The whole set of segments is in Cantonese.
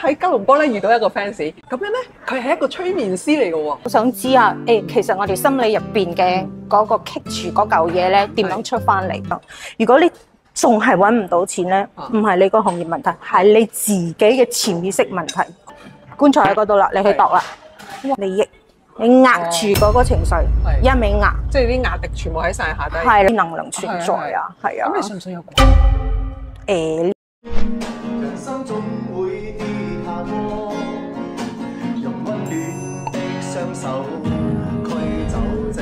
喺吉隆坡咧遇到一個 fans， 咁樣咧佢係一個催眠師嚟嘅喎。我想知啊，其實我哋心理入邊嘅嗰個棘住嗰嚿嘢咧，點樣出翻嚟？如果你仲係揾唔到錢咧，唔係你個行業問題，係你自己嘅潛意識問題。棺材喺嗰度啦，你去度啦，你壓住嗰個情緒，一味壓，即係啲壓力全部喺晒下底，係啲能量存在啊，係啊。咁你信唔信有鬼？人生總會跌下坡，用溫暖的雙手驅走這風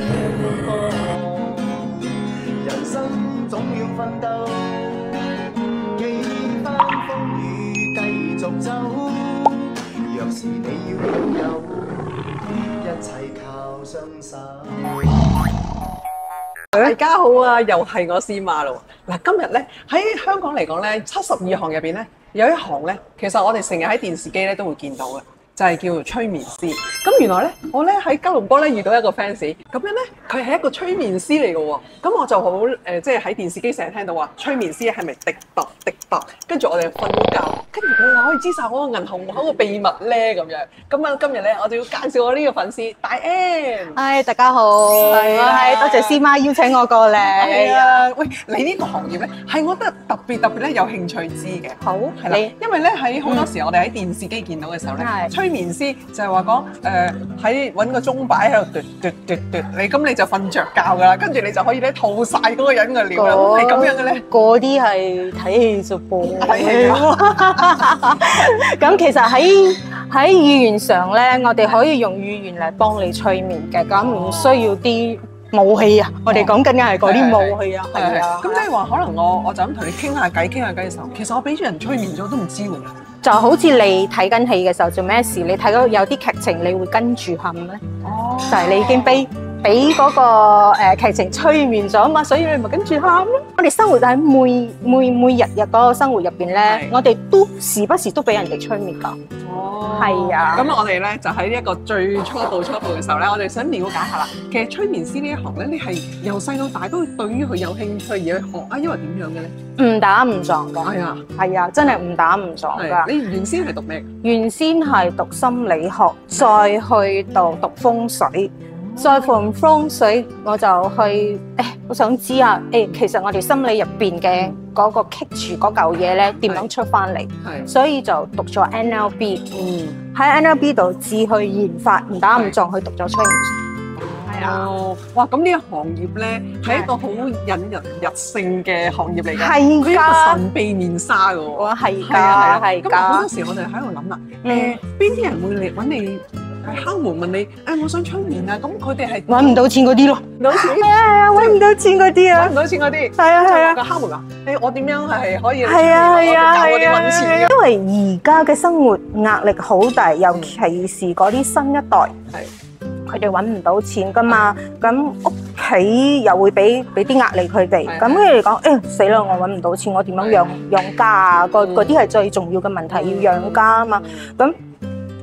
波。人生總要奮鬥，幾番風雨繼續走。若是你要擁有，一切靠雙手。大家好啊，又係我司馬咯。嗱，今日咧喺香港嚟講咧，72行入邊咧有一行咧，其實我哋成日喺電視機咧都會見到嘅，就係叫做催眠師。咁原來咧，我咧喺吉隆坡咧遇到一個 fans，咁樣咧佢係一個催眠師嚟嘅喎。咁我就好即係喺電視機成日聽到話催眠師係咪滴答滴答，跟住我哋瞓覺，跟住佢話可以知晒我個銀行戶口個秘密咧咁樣。咁啊今日咧我就要介紹我呢個粉絲大 M。嗨，大家好，係多謝司媽邀請我過嚟。係啊，喂，你呢個行業咧係我覺得特別咧有興趣知嘅。好，係啦，因為咧喺好多時我哋喺電視機見到嘅時候咧，催眠師就係話講喺揾個鐘擺喺度嘟，你咁你就瞓着覺㗎啦，跟住你就可以咧吐晒嗰個人嘅尿啦，係咁樣嘅咧。嗰啲係睇戲啫噃。咁其實喺語言上咧，我哋可以用語言嚟幫你催眠嘅，咁唔需要啲武器啊。我哋講緊嘅係嗰啲武器啊，係啊。咁即係話可能我就咁同你傾下偈嘅時候，其實我俾咗人催眠咗都唔知喎。就好似你睇緊戲嘅時候做咩事，你睇到有啲劇情，你會跟住喊咧。哦，就係你已經俾嗰個劇情催眠咗啊嘛，所以你咪跟住喊咯。我哋生活喺每日嗰個生活入邊咧，我哋都時不時都俾人哋催眠㗎。哦，係啊。咁我哋咧就喺一個最初步嘅時候咧，我哋想了解下啦。其實催眠師呢一行咧，你係由細到大都對於佢有興趣而去學啊，因為點樣嘅咧？誤打誤撞㗎。係啊，係啊，真係誤打誤撞㗎。你原先係讀咩？原先係讀心理學，再去到讀風水。再從風水我就去我想知啊，其實我哋心理入邊嘅嗰個棘住嗰嚿嘢咧，點樣出翻嚟？所以就讀咗 NLP。喺 NLP 度自去研發，誤打誤撞去讀咗催眠。係啊。哇！咁呢個行業咧係一個好引人入勝嘅行業嚟㗎。係㗎。佢一個神秘面紗㗎喎。哇！係㗎，係㗎。咁好多時我哋喺度諗啦，邊啲人會嚟揾你？敲門問你，我想催眠啊！咁佢哋係揾唔到錢嗰啲咯，揾唔到錢，係啊，揾唔到錢嗰啲啊，揾唔到錢嗰啲，係啊係啊。個敲門話：我點樣係可以教我哋揾錢嘅？因為而家嘅生活壓力好大，尤其是嗰啲新一代，佢哋揾唔到錢噶嘛，咁屋企又會俾啲壓力佢哋，咁佢哋講死啦！我揾唔到錢，我點樣養家啊？嗰啲係最重要嘅問題，要養家啊嘛，咁。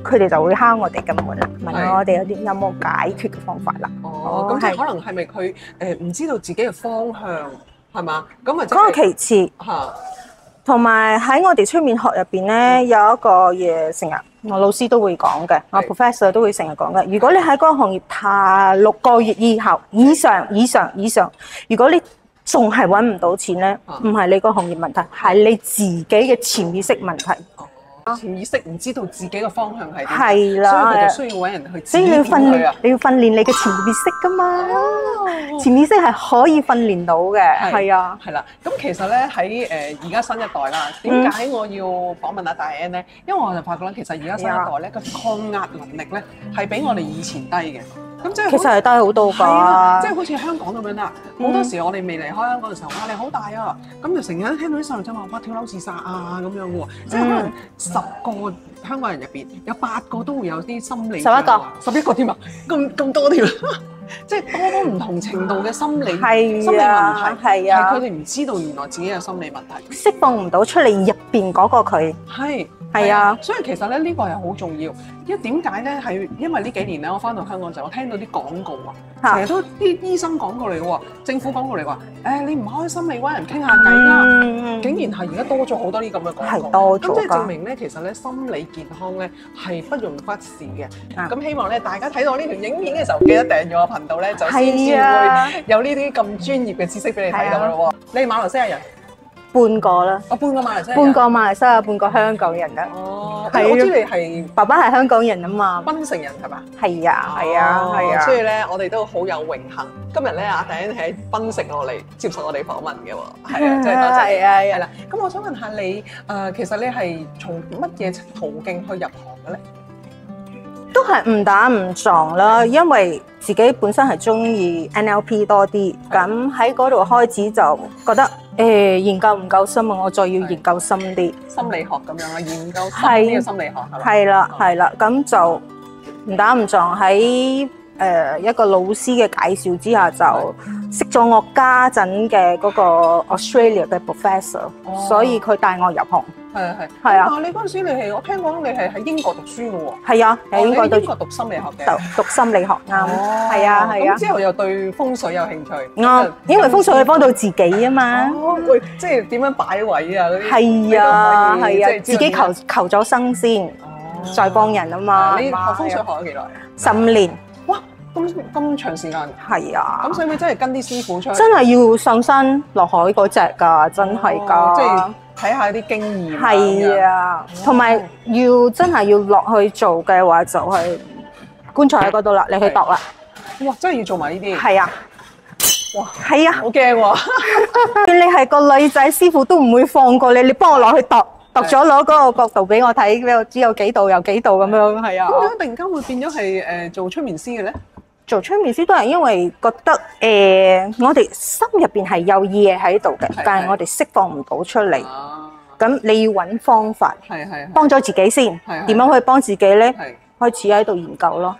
佢哋就會敲我哋嘅門啦，問我哋有冇解決嘅方法啦。哦，咁即係可能係咪佢唔知道自己嘅方向係嘛？咁啊，嗰個其次嚇。同埋喺我哋催眠學入邊咧，有一個嘢成日我老師都會講嘅，我 professor 都會成日講嘅。如果你喺嗰個行業太6個月以上，如果你仲係揾唔到錢咧，唔係你個行業問題，係你自己嘅潛意識問題。潛意識唔知道自己嘅方向係點，係啦，所以佢就需要揾人去指點佢啊。你要訓練你嘅潛意識噶嘛，潛意識係可以訓練到嘅，係啊，係啦。咁其實咧喺而家新一代啦，點解我要訪問阿大 N 咧？因為我就發覺咧，其實而家新一代咧個抗壓能力咧係比我哋以前低嘅。咁即係其實係低好多㗎，即係好似香港咁樣啦。好多時我哋未離開香港嘅時候，壓力好大啊！咁就成日聽到啲細路仔話：哇，跳樓自殺啊咁樣喎。即係可能10個香港人入邊有8個都會有啲心理11個添啊，咁多添，即係多唔同程度嘅心理問題，係佢哋唔知道原來自己有心理問題，釋放唔到出嚟入邊嗰個佢。係係啊，所以其實咧呢個係好重要。因為點解咧？係因為呢幾年咧，我翻到香港就我聽到啲廣告啊，成日都啲醫生講過嚟嘅喎，政府講過嚟話，你唔開心，你揾人傾下偈啦。竟然係而家多咗好多啲咁嘅廣告，係多咗㗎。咁即係證明咧，其實咧心理健康咧係不容忽視嘅。咁希望咧大家睇到呢條影片嘅時候，記得訂閱我頻道咧，就先至會有呢啲咁專業嘅知識俾你睇到咯喎。你係馬來西亞人？半個啦，我半個馬來西亞，半個馬來西亞，半個香港人啦。哦，係，我知你係爸爸係香港人啊嘛，檳城人係嘛？係啊，係啊，係啊。所以咧，我哋都好有榮幸，今日咧阿第一喺檳城落嚟接受我哋訪問嘅喎，係啊，真係多謝你。係啦，咁我想問下你，其實你係從乜嘢途徑去入行嘅咧？都係誤打誤撞啦，因為自己本身係中意 NLP 多啲，咁喺嗰度開始就覺得研究唔夠深啊，我再要研究深啲。心理學咁樣啊，研究深啲嘅心理學係嘛？係啦，係啦，咁就誤打誤撞喺一個老師嘅介紹之下，就識咗我家陣嘅嗰個 Australia 嘅 professor，所以佢帶我入行。係啊！你嗰陣時你係我聽講你係喺英國讀書嘅喎。係啊，喺英國讀心理學嘅。讀心理學啱。係啊係啊。咁之後又對風水有興趣。啱，因為風水可以幫到自己啊嘛。喂，即係點樣擺位啊嗰啲？係啊係啊，自己求咗生先，再幫人啊嘛。你學風水學咗幾耐？15年。哇！咁長時間。係啊。咁使唔使真係跟啲師傅出去？真係要上山落海嗰隻㗎，真係㗎。即係睇下啲經驗。係啊，同埋要真係要落去做嘅話，就係棺材喺嗰度啦，你去度啦。哇！真係要做埋呢啲。係啊。哇！係啊。好驚喎！你係個女仔，師傅都唔會放過你，你幫我攞去度。度咗攞嗰個角度俾我睇，俾我知有幾度有幾度咁樣，係啊。咁點解突然間會變咗係做催眠師嘅咧？做催眠師都係因為覺得我哋心入邊係有嘢喺度嘅，但係我哋釋放唔到出嚟。咁你要揾方法，幫咗自己先。點樣可以幫自己咧？開始喺度研究咯。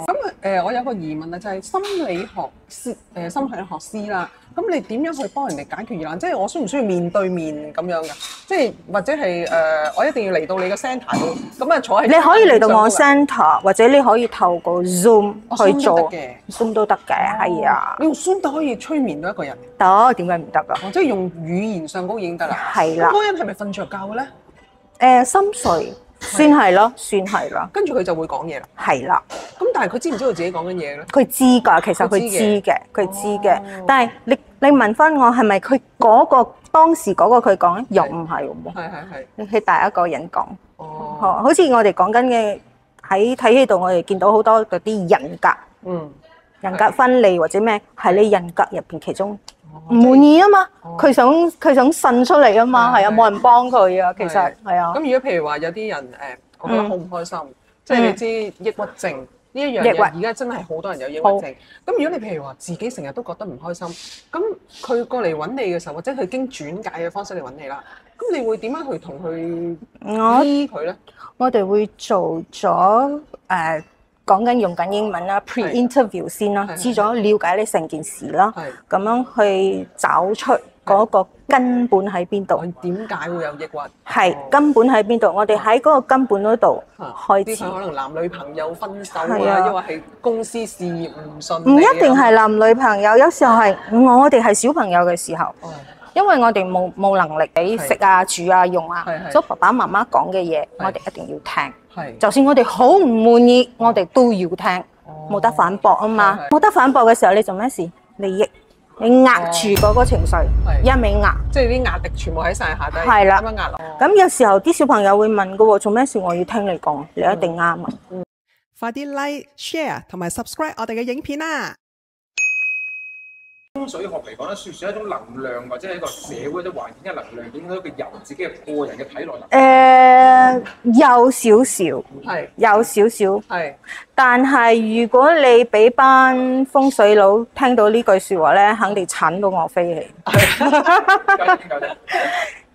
咁我有個疑問啊，就係心理學師心理學師啦。咁你點樣去幫人哋解決疑難？即係我需唔需要面對面咁樣㗎？即係或者係我一定要嚟到你個 centre 度，咁啊坐喺你可以嚟到我 centre，或者你可以透過 Zoom 去做嘅 Zoom 都得嘅，係啊。你用 Zoom 都可以催眠到一個人？得，點解唔得㗎？即係用語言上高已經得啦。係啦。嗰個人係咪瞓着覺嘅咧？心碎。算係咯，算係啦。跟住佢就會講嘢啦。係啦。咁但係佢知唔知道自己講緊嘢咧？佢知㗎，其實佢知嘅，佢知嘅。但係你問翻我係咪佢嗰個當時嗰個佢講咧？又唔係喎。係。你係第一個人講。哦。好似我哋講緊嘅喺睇戲度，我哋見到好多嗰啲人格。嗯。人格分離或者咩？係你人格入邊其中唔滿意啊嘛，佢想呻出嚟啊嘛，係啊，冇人幫佢啊，其實係啊。咁如果譬如話有啲人我覺得好唔開心，即係你知抑鬱症呢一樣嘢，而家真係好多人有抑鬱症。咁如果你譬如話自己成日都覺得唔開心，咁佢過嚟揾你嘅時候，或者佢經轉介嘅方式嚟揾你啦，咁你會點樣去同佢醫佢咧？我哋會做咗講緊用緊英文啦 ，pre-interview 先啦，知咗了解你成件事啦，咁樣去找出嗰個根本喺邊度？點解會有抑鬱？係根本喺邊度？我哋喺嗰個根本嗰度開始。可能男女朋友分手啊，抑或係公司事業唔順利。唔一定係男女朋友，有時候係我哋係小朋友嘅時候，因為我哋冇能力俾食啊、住啊、用啊，所以爸爸媽媽講嘅嘢，我哋一定要聽。就算我哋好唔滿意，我哋都要聽，冇得反駁啊嘛！冇得反駁嘅時候，你做咩事？你壓住嗰個情緒，一味壓，即係啲壓力全部喺晒下低，係啦，咁樣壓落。咁有時候啲小朋友會問㗎喎，做咩事我要聽你講？你一定啱啊！快啲 like、share 同埋 subscribe 我哋嘅影片啦！風水學嚟講咧，算唔算一種能量，或者係一個社會或者環境嘅能量，影響到個人自己嘅個人嘅體內？有少少，係有少少，係。但係如果你俾班風水佬聽到呢句説話咧，肯定鏟到我飛起。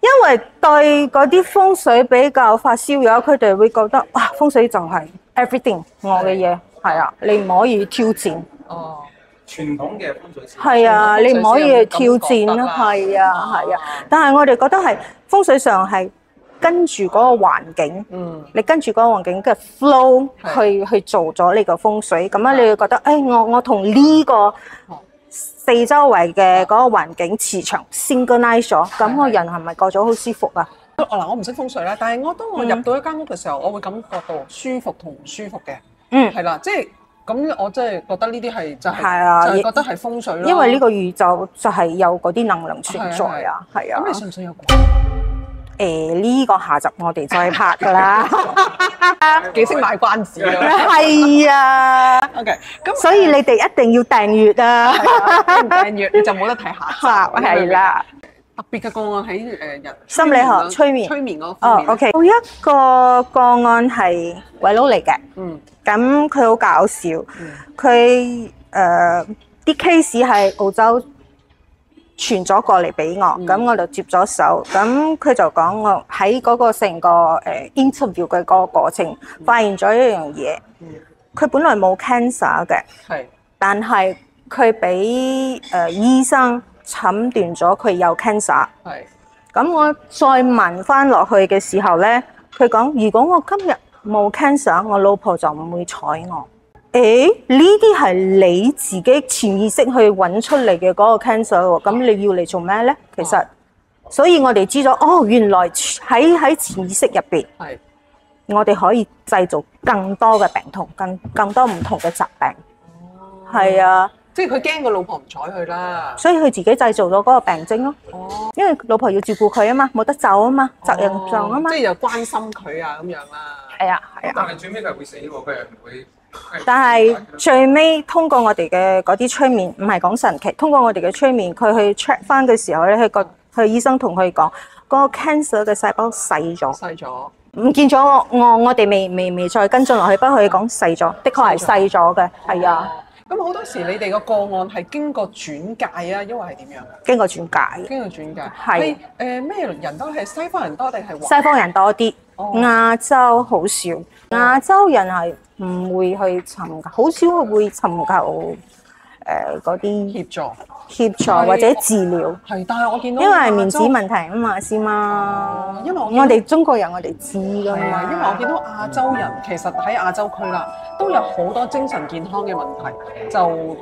因為對嗰啲風水比較發燒友，佢哋會覺得哇，風水就係 everything 我嘅嘢，係啊，你唔可以挑戰。哦。傳統嘅風水師係啊，你唔可以去挑戰咯，係啊，係啊。但係我哋覺得係風水上係跟住嗰個環境，你跟住嗰個環境嘅 flow 去做咗呢個風水，咁樣你會覺得，我同呢個四周圍嘅嗰個環境磁場 synchronize 咗，咁我人係咪過咗好舒服啊？嗱，我唔識風水啦，但係當我入到一間屋嘅時候，我會感覺到舒服同唔舒服嘅。係啦，即係咁，我真係覺得呢啲係就係覺得係風水咯。因為呢個宇宙就係有嗰啲能量存在啊，係啊。咁你信唔信有鬼？呢個下集我哋再拍㗎啦，幾識賣關子㗎。係啊。OK， 咁所以你哋一定要訂閱啊！訂閱你就冇得睇下集。係啦。特別嘅個案喺人心理學催眠嗰方面。OK， 有一個個案係鬼佬嚟嘅。咁佢好搞笑，佢啲 case 係澳洲傳咗過嚟俾我，咁我就接咗手。咁佢就講我喺嗰個成個interview 嘅嗰個過程，發現咗一樣嘢。佢本來冇 cancer 嘅，但係佢俾醫生診斷咗佢有 cancer。咁我再問翻落去嘅時候咧，佢講：如果我今日冇 cancer， 我老婆就唔會睬我。呢啲係你自己潛意識去揾出嚟嘅嗰個 cancer 喎，咁你要嚟做咩咧？其實，所以我哋知咗，原來喺潛意識入邊，我哋可以製造更多嘅病痛，更多唔同嘅疾病。係啊。即係佢驚個老婆唔睬佢啦，所以佢自己製造咗嗰個病徵咯。因為老婆要照顧佢啊嘛，冇得走啊嘛，責任上啊嘛。即係又關心佢啊咁樣啦。係啊。但係最尾佢會死喎，佢係唔會。但係最尾通過我哋嘅嗰啲催眠，唔係講神奇，通過我哋嘅催眠，佢去 check 翻嘅時候咧，佢醫生同佢講，嗰個 cancer 嘅細胞細咗，唔見咗。我哋未再跟進落去，不過佢講細咗，的確係細咗嘅，係啊。咁好多時你哋個個案係經過轉介啊，因為係點樣？經過轉介。經過轉介。係咩人多？係西方人多定係？西方人多啲，亞洲好少。亞洲人係唔會去尋求，好少會尋求嗰啲協助或者治療。係，但係我見到因為係面子問題啊嘛，先嘛。因為我哋中國人我哋知㗎嘛。因為我見到亞洲人其實喺亞洲區啦，都有好多精神健康嘅問題，就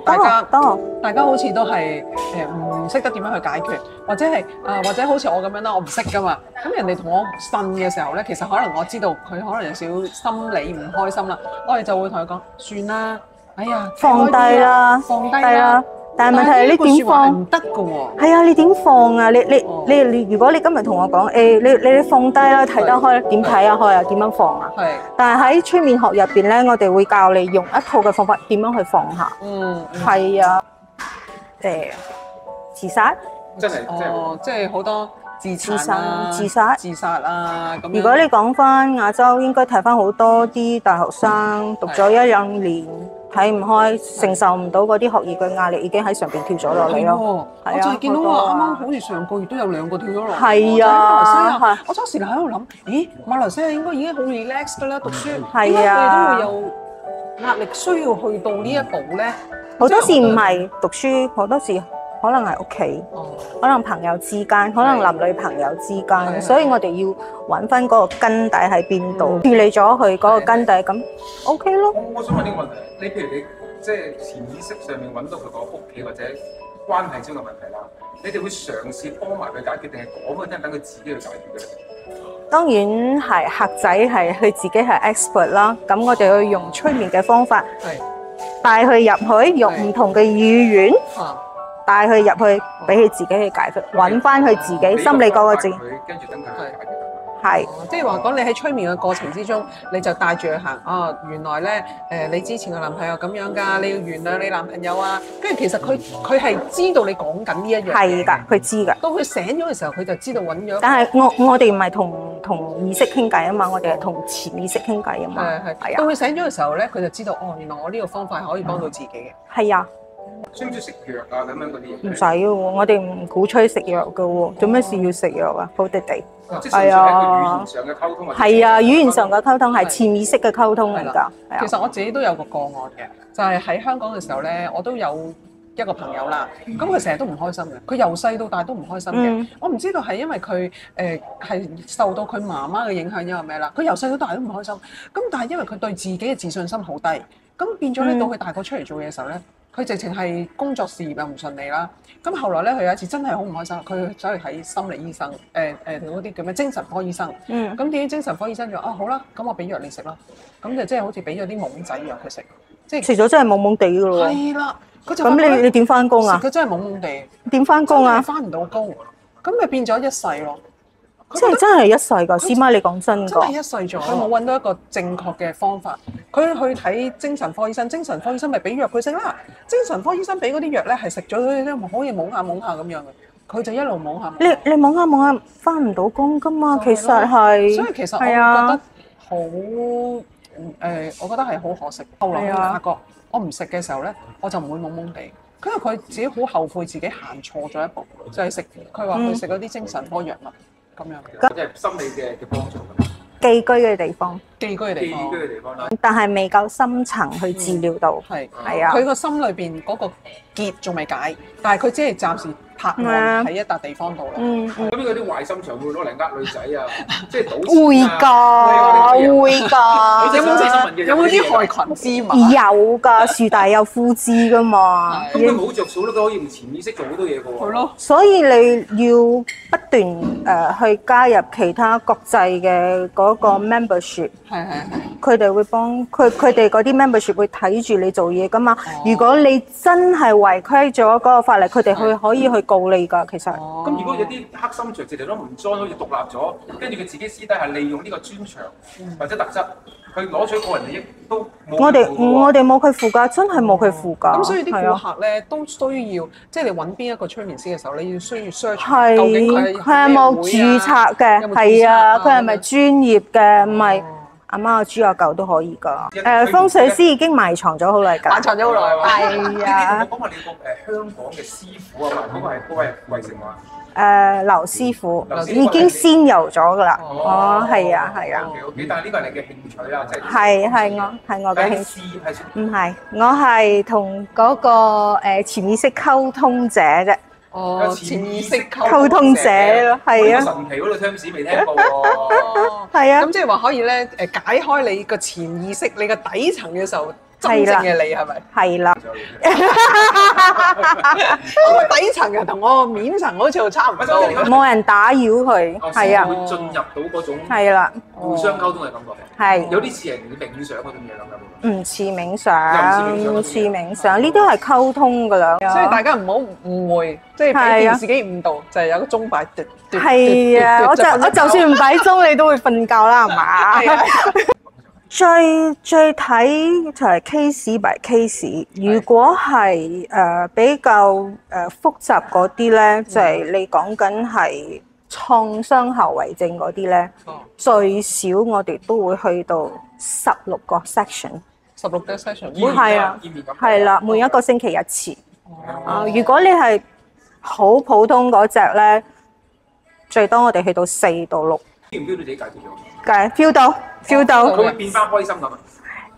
大家好似都係唔識得點樣去解決，或者係或者好似我咁樣啦，我唔識㗎嘛。咁人哋同我呻嘅時候咧，其實可能我知道佢可能有少少心理唔開心啦，我哋就會同佢講算啦，哎呀，放低啦，放低啦。但係問題係你點放？唔得㗎喎。係啊，你點放啊？你如果你今日同我講，你放低啦，睇得開，點睇啊？開啊？點樣放啊？係。但係喺催眠學入邊咧，我哋會教你用一套嘅方法，點樣去放下。係啊。自殺？真係即係好多自殺啊咁。如果你講翻亞洲，應該睇翻好多啲大學生讀咗1-2年。睇唔開，承受唔到嗰啲學業嘅壓力，已經喺上邊跳咗落嚟咯。我就係見到啱啱好似上個月都有2個跳咗落嚟。係啊，我初時喺度諗，咦，馬來西亞應該已經好 relax 㗎啦，讀書點解係啊，佢哋都會有壓力需要去到呢一步咧？好多時唔係讀書，好多時可能係屋企，可能朋友之間，可能男女朋友之間，所以我哋要揾翻嗰個根底喺邊度，處理咗佢嗰個根底，咁 OK 咯。我想問呢個問題，你譬如你即係潛意識上面揾到佢個屋企或者關係中嘅問題啦，你哋會嘗試幫埋佢解決，定係講嗰陣等佢自己去解決嘅咧？當然係客仔係佢自己係 expert 啦，咁我哋去用催眠嘅方法，帶佢入去，用唔同嘅語言。帶佢入去，俾佢自己去解決，揾翻佢自己心理嗰個症。跟住等佢去解決。係，即係話講你喺催眠嘅過程之中，你就帶住佢行。原來咧你之前嘅男朋友咁樣㗎，你要原諒你男朋友啊。跟住其實佢係知道你講緊呢一樣。係㗎，佢知㗎。當佢醒咗嘅時候，佢就知道揾咗。但係我哋唔係同意識傾偈啊嘛，我哋係同潛意識傾偈啊嘛。係啊。當佢醒咗嘅時候咧，佢就知道原來我呢個方法係可以幫到自己嘅。係啊。需唔需要食藥啊？咁樣嗰啲嘢？唔使喎，我哋唔鼓吹食藥㗎喎。做咩事要食藥啊？好地地。係啊。語言上嘅溝通。係啊，語言上嘅溝通係潛意識嘅溝通嚟㗎。其實我自己都有個個案嘅，就係喺香港嘅時候咧，我都有一個朋友啦，咁佢成日都唔開心嘅，佢由細到大都唔開心嘅。我唔知道係因為佢係受到佢媽媽嘅影響，因為咩啦？佢由細到大都唔開心，咁但係因為佢對自己嘅自信心好低，咁變咗咧到佢大個出嚟做嘢嘅時候咧，佢直情係工作事業又唔順利啦。咁後來咧，佢有一次真係好唔開心，佢走去睇心理醫生，嗰啲叫咩精神科醫生。咁點解精神科醫生就話好啦，咁我俾藥你食啦。咁就即係好似俾咗啲懵仔藥佢食，即係食咗真係懵懵地㗎咯喎。係啦，咁你點翻工啊？佢真係懵懵地。點翻工啊？翻唔到工，咁咪變咗一世咯。即係真係一世㗎，師媽你講真㗎。真係一世咗，佢冇揾到一個正確嘅方法。佢去睇精神科醫生，精神科醫生咪俾藥佢食啦。精神科醫生俾嗰啲藥咧係食咗佢咧，可以懵下懵下咁樣嘅。佢就一路懵下。你懵下懵下翻唔到工㗎嘛？其實係。所以其實我覺得好我覺得係好可惜。後來我發覺我唔食嘅時候咧，我就唔會懵懵地。因為佢自己好後悔自己行錯咗一步，就係食佢話佢食嗰啲精神科藥物。咁樣，即係心理嘅幫助。寄居嘅地方，寄居嘅地方啦。但係未夠深層去治療到。係啊。佢個心裏邊嗰個結仲未解，但係佢只係暫時拍岸喺一笪地方度啦。咁嗰啲壞心腸會攞嚟呃女仔啊，即係賭錢會㗎，會㗎。有冇啲害群之馬？有㗎，樹大有枯枝㗎嘛。咁佢冇着數咯，佢可以用潛意識做好多嘢㗎喎。係咯。所以你要不斷去加入其他國際嘅嗰個 membership。係。佢哋會幫佢哋嗰啲 membership 會睇住你做嘢㗎嘛。如果你真係違規咗嗰個法例，佢哋可以去告你㗎。其實。咁如果有啲黑心腸直情都唔 join，好似獨立咗，跟住佢自己私底下利用呢個專長或者特質，去攞取個人利益都冇。我哋冇佢符㗎，真係冇佢符㗎。咁所以啲顧客咧都需要，即係你揾邊一個催眠師嘅時候，你要需要 search 究竟佢係冇註冊嘅，係啊，佢係咪專業嘅？唔係。阿媽阿豬阿狗都可以㗎。風水師已經埋藏咗好耐㗎。埋藏咗好耐喎。係啊。你講話你個香港嘅師傅啊嘛，嗰個係貴姓話？劉師傅已經仙遊咗㗎啦。哦，係啊，係啊。但係呢個係你嘅興趣啦，即係。係我嘅興趣。唔係，我係同嗰個潛意識溝通者啫。哦，潛意識溝通者咯，係啊。神奇嗰度 terms 未聽過喎。係啊。咁即係話可以咧解開你個潛意識，你個底層嘅時候真正嘅你係咪？係啦。我底層又同我面層好似差唔多。冇人打擾佢，係啊。會進入到嗰種係啦，互相溝通嘅感覺。係。有啲似係冥想嗰種嘢咁樣。唔似冥想，唔似冥想，呢啲係溝通㗎啦。所以大家唔好誤會，即係俾電視機誤導，就係有個鐘擺。係啊，我就算唔擺鐘，你都會瞓覺啦，係嘛？最睇就係 case by case。如果係比較複雜嗰啲咧，就係你講緊係創傷後遺症嗰啲咧，最少我哋都會去到16個 section。16個 section， 係啊，係啦，每一個星期一次。如果你係好普通嗰隻咧，最多我哋去到4到6。feel 唔 feel 到自己解決咗？feel 到，feel 到。佢會變翻開心咁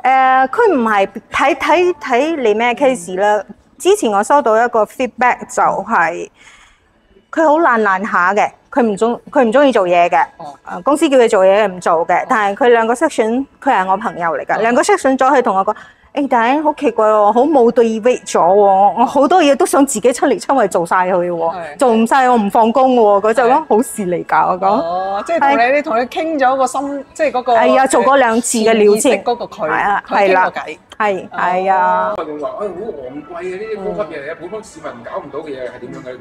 啊？佢唔係睇你咩 case 啦。之前我收到一個 feedback 就係佢好懶下嘅。佢唔中意做嘢嘅，公司叫佢做嘢唔做嘅，但係佢2個 section， 佢係我朋友嚟㗎，2個 section 咗佢同我講，但係好奇怪喎，好冇對 weight 咗喎，我好多嘢都想自己親力親為做晒佢喎，做唔晒我唔放工喎，佢就講好事嚟㗎，我講。哦，即係你同佢傾咗個心，即係嗰個。係啊，做過2次嘅療程。嗰個佢。係啊，係啦。係啊。佢話：好昂貴嘅呢啲高級嘢，普通市民搞唔到嘅嘢係點樣嘅？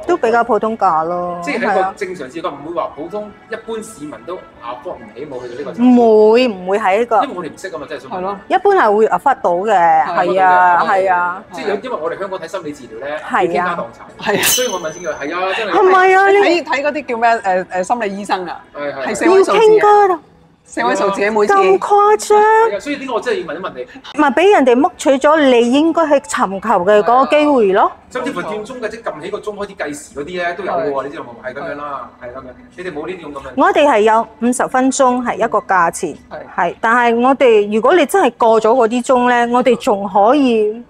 都比較普通價咯。即係喺個正常市況，唔會話普通一般市民都 afford 唔起，冇去到呢個。唔會係呢個。因為我哋唔識啊嘛，真係想。係咯。一般係會 afford 到嘅，係啊，係啊。即係因為我哋香港睇心理治療咧，要傾家蕩產。係啊。所以我問先佢係啊，真係。係咪啊？你睇嗰啲叫咩？心理醫生啊。係4位數字啊。4位數字每次。咁誇張。所以呢個我真係要問一問你。咪俾人哋剝取咗你應該去尋求嘅嗰個機會咯。甚至乎斷鐘嘅，即係撳起個鐘開始計時嗰啲咧都有嘅喎，你知道冇？係咁樣啦，係咁樣。你哋冇呢啲咁嘅。我哋係有50分鐘係一個價錢，係。但係我哋如果你真係過咗嗰啲鐘咧，我哋仲可以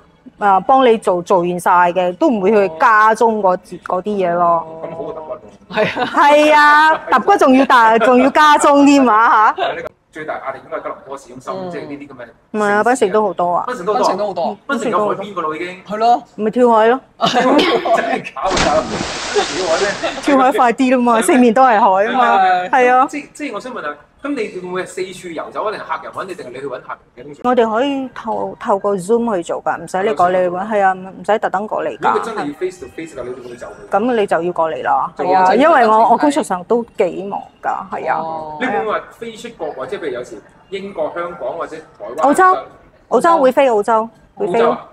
幫你做完晒嘅，都唔會去加中嗰啲嘢咯。咁好過揼骨喎。係啊，係啊，揼骨仲要加中添嘛嚇。最大壓力應該係吉隆坡市中心，即係呢啲咁嘅。唔係啊，檳城都好多啊。檳城都好多。檳城有海邊個咯已經。係咯，咪跳海咯。真係搞㗎！跳海咧，跳海快啲啦嘛，四面都係海啊嘛。係啊。即係我想問下，咁你會唔會係四處遊走，定係客人揾你，定係你去揾客人嘅？通常我哋可以透過 Zoom 去做㗎，唔使你過嚟揾，係啊，唔使特登過嚟㗎。如果真係要 face to face 㗎，你會唔會走去？咁你就要過嚟啦，係啊，因為我工作上都幾忙㗎，係啊。你會唔會話飛出國，或者譬如有時英國、香港或者台灣？澳洲會飛澳洲，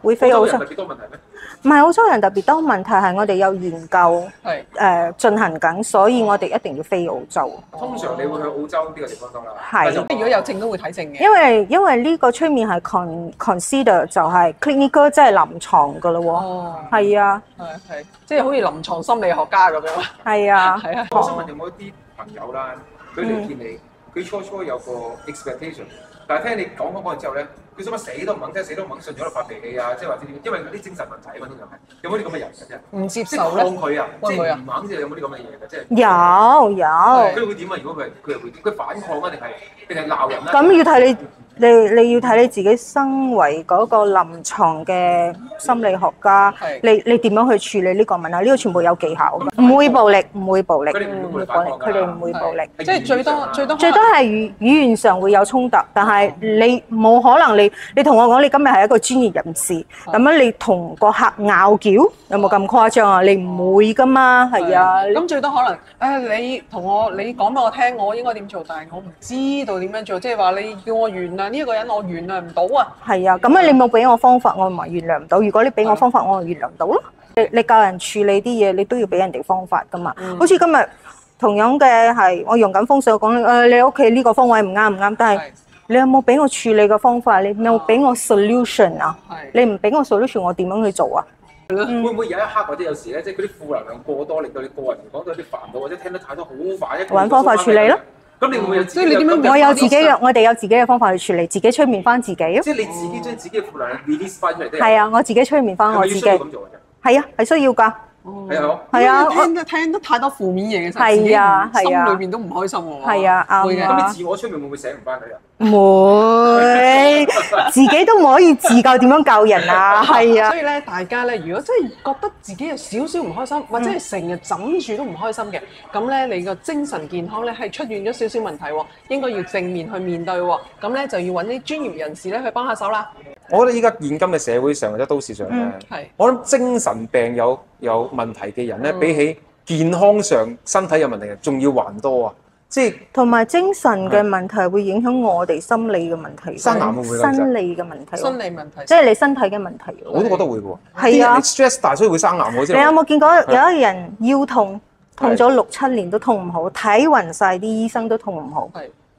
會飛澳洲。特別多問題咩？唔係澳洲人特別多問題，係我哋有研究進行緊，所以我哋一定要飛澳洲。通常你會去澳洲呢個地方多啦。係。如果有證都會睇證嘅。因為呢個催眠係 consider 就係 clinical， 即係臨床㗎咯喎。哦。係啊。係，即係好似臨床心理學家咁樣。係啊。係啊。我想問有冇一啲朋友啦，佢嚟見你，佢初有個 expectation， 但係聽你講嗰之後咧，佢想乜死都唔肯聽，死都唔肯信咗，喺度發脾氣啊，即係或者點？因為嗰啲精神問題啊嘛，通常係有冇啲咁嘅人嘅啫？唔接受咧，抗拒啊，即係唔肯，即係有冇啲咁嘅嘢嘅？即係有。佢會點啊？如果佢會點？佢反抗啊，定係鬧人啊？咁要睇你要睇你自己身為嗰個臨床嘅心理學家，你點樣去處理呢個問題？呢個全部有技巧嘅，唔會暴力。佢哋唔會暴力。即係最多係語言上會有衝突，但係你冇可能你同我講你今日係一個專業人士，咁樣你同個客拗撬有冇咁誇張啊？你唔會噶嘛，係啊。咁最多可能你講俾我聽，我應該點做，但係我唔知道點樣做，即係話你叫我原諒呢一個人，我原諒唔到啊。係啊，咁你冇俾我方法，我咪原諒唔到。如果你俾我方法，我咪原諒到咯。你教人處理啲嘢，你都要俾人哋方法噶嘛。好似今日同樣嘅係，我用緊風水講你屋企呢個方位唔啱，但係你有冇俾我處理嘅方法？你有冇俾我 solution 啊？你唔俾我 solution，我點樣去做啊？會唔會有一刻或者有時咧，即係嗰啲負能量過多，令到你個人講到有啲煩惱，或者聽得太多好煩，揾方法處理咯。咁你會唔會有即係你點樣？我哋有自己嘅方法去處理，自己催眠翻自己。即係你自己將自己嘅負能量 release 翻出嚟。係啊，我自己催眠翻我自己。係啊，係需要㗎。係啊，聽得太多負面嘢嘅時候，係啊，心裏邊都唔開心喎。係啊，啱咁你自我催眠會唔會醒唔翻你啊？唔會，自己都唔可以自救，點樣救人啊？係啊。所以咧，大家咧，如果真係覺得自己有少少唔開心，或者係成日枕住都唔開心嘅，咁咧你個精神健康咧係出現咗少少問題喎，應該要正面去面對喎。咁咧就要揾啲專業人士咧去幫下手啦。我覺得依家現今嘅社會上或者都市上咧，我諗精神病有問題嘅人咧，比起健康上身體有問題嘅，仲要還多啊！即係同埋精神嘅問題會影響我哋心理嘅問題，生癌會唔會生理嘅問題？生理問題，即係你身體嘅問題。我都覺得會喎。係啊，你 stress 大所以會生癌喎。你有冇見過有一人腰痛咗6-7年都痛唔好，睇暈晒啲醫生都痛唔好？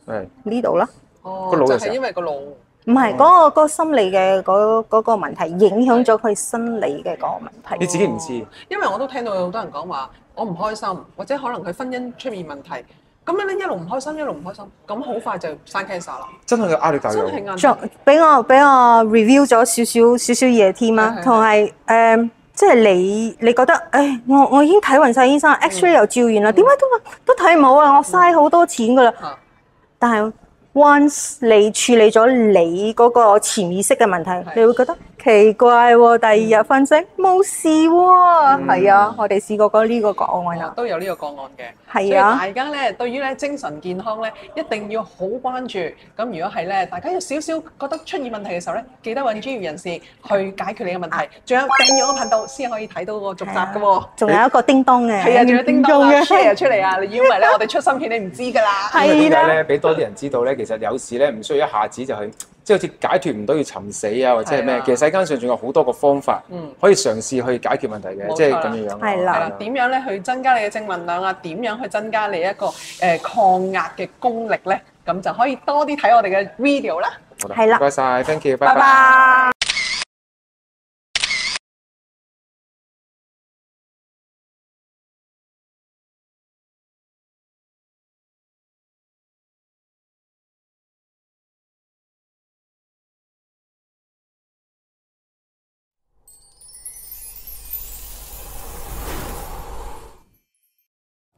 係呢度啦。哦，就係因為個腦。唔係嗰個心理嘅嗰個問題影響咗佢生理嘅嗰個問題。你自己唔知，因為我都聽到有好多人講話，我唔開心，或者可能佢婚姻出現問題，咁樣咧一路唔開心，咁好快就生 cancer 啦。真係個壓力大咗。真係壓力。仲俾我 review 咗少少嘢添啊，同埋即係你覺得我已經睇暈晒醫生 ，X-ray 又照完啦，點解都睇唔好啊？我嘥好多錢㗎啦，但係once 你處理咗你嗰個潛意識嘅問題，你會覺得奇怪喎。第二日瞓醒冇事喎，係啊，我哋試過呢個個案啊，都有呢個個案嘅。係啊，大家咧對於咧精神健康咧一定要好關注。咁如果係咧，大家有少少覺得出現問題嘅時候咧，記得揾專業人士去解決你嘅問題。仲有訂閱個頻道先可以睇到個續集㗎喎。仲有一個叮當嘅，係啊，仲有叮當嘅 share 出嚟啊！如果唔係咧，我哋出新片你唔知㗎啦。係啦，咧俾多啲人知道咧，其實有時咧唔需要一下子就去，即係好似解決唔到要尋死啊，或者係咩？其實世間上仲有好多個方法，可以嘗試去解決問題嘅，即係咁樣樣。係啦，點樣咧去增加你嘅正能量啊？點樣去增加你一個抗壓嘅功力咧？咁就可以多啲睇我哋嘅 video 啦。係啦，唔該晒 thank you，拜拜拜。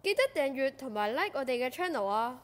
記得訂閱同埋 like 我哋嘅 channel 啊！